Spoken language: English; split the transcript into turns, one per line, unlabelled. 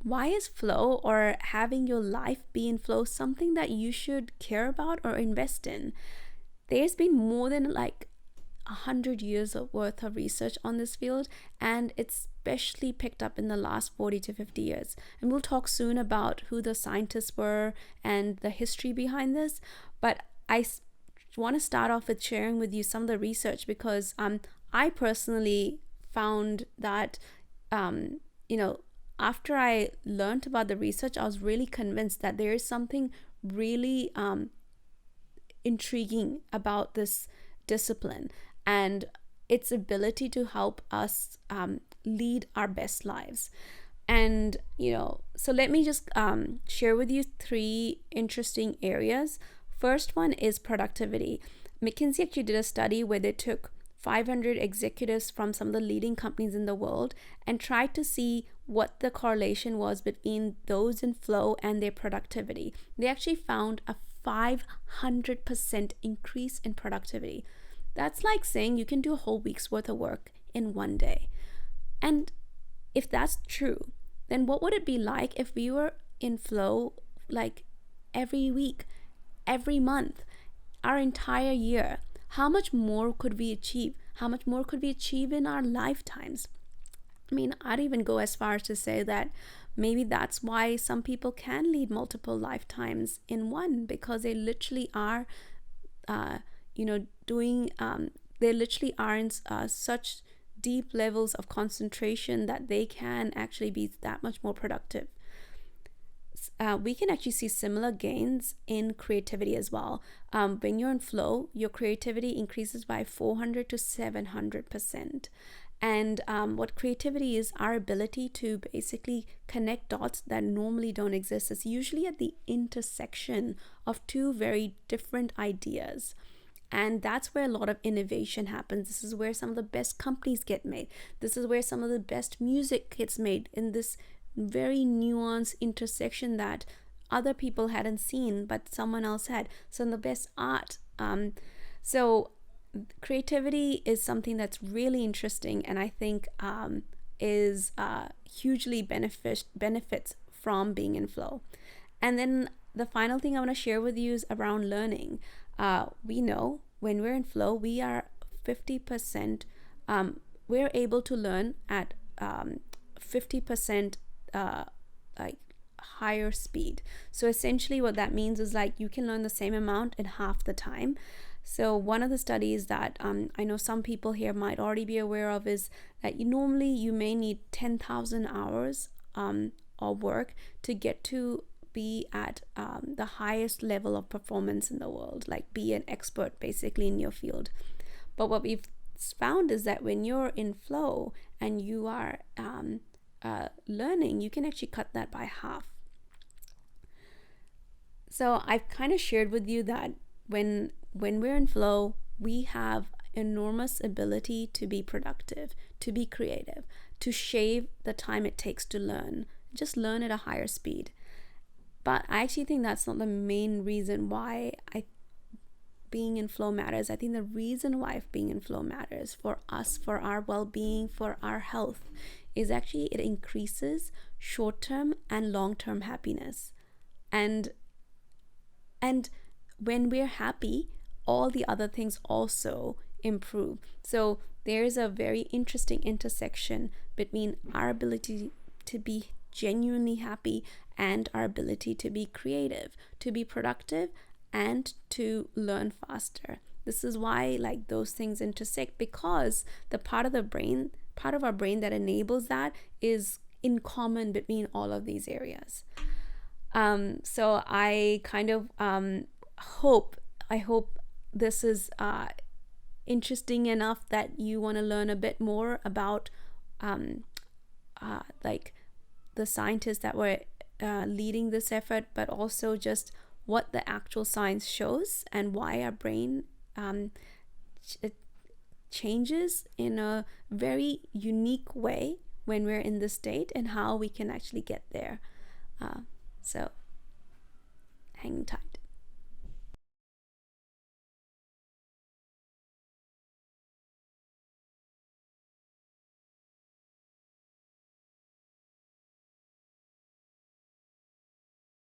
why is flow or having your life be in flow something that you should care about or invest in? There's been more than like 100 years of worth of research on this field, and it's especially picked up in the last 40 to 50 years. And we'll talk soon about who the scientists were and the history behind this. But I want to start off with sharing with you some of the research, because I personally found that after I learned about the research, I was really convinced that there is something really intriguing about this discipline and its ability to help us lead our best lives. And so let me just share with you 3 interesting areas. First one is productivity. McKinsey actually did a study where they took 500 executives from some of the leading companies in the world and tried to see what the correlation was between those in flow and their productivity. They actually found a 500% increase in productivity. That's like saying you can do a whole week's worth of work in one day. And if that's true, then what would it be like if we were in flow like every week, every month, our entire year? How much more could we achieve? How much more could we achieve in our lifetimes? I mean, I'd even go as far as to say that maybe that's why some people can lead multiple lifetimes in one, because they literally are, they literally are in such deep levels of concentration that they can actually be that much more productive. We can actually see similar gains in creativity as well. When you're in flow, your creativity increases by 400 to 700%. And what creativity is, our ability to basically connect dots that normally don't exist. It's usually at the intersection of 2 very different ideas. And that's where a lot of innovation happens. This is where some of the best companies get made. This is where some of the best music gets made, in this very nuanced intersection that other people hadn't seen but someone else had. Some of the best art. So creativity is something that's really interesting, and I think is hugely benefits from being in flow. And then the final thing I want to share with you is around learning. We know when we're in flow, we are 50%, we're able to learn at 50% like higher speed. So essentially what that means is like you can learn the same amount in half the time. So one of the studies that I know some people here might already be aware of is that you may need 10,000 hours of work to get to be at the highest level of performance in the world, like be an expert basically in your field. But what we've found is that when you're in flow and you are learning, you can actually cut that by half. So I've kind of shared with you that when we're in flow, we have enormous ability to be productive, to be creative, to shave the time it takes to learn, just learn at a higher speed. But I actually think that's not the main reason why being in flow matters. I think the reason why being in flow matters for us, for our well-being, for our health, is actually it increases short-term and long-term happiness. And when we're happy, all the other things also improve. So there's a very interesting intersection between our ability to be genuinely happy and our ability to be creative, to be productive, and to learn faster. This is why like those things intersect, because the part of our brain that enables that is in common between all of these areas. So I kind of hope this is interesting enough that you want to learn a bit more about like the scientists that were leading this effort, but also just what the actual science shows and why our brain changes in a very unique way when we're in this state, and how we can actually get there. So hang tight.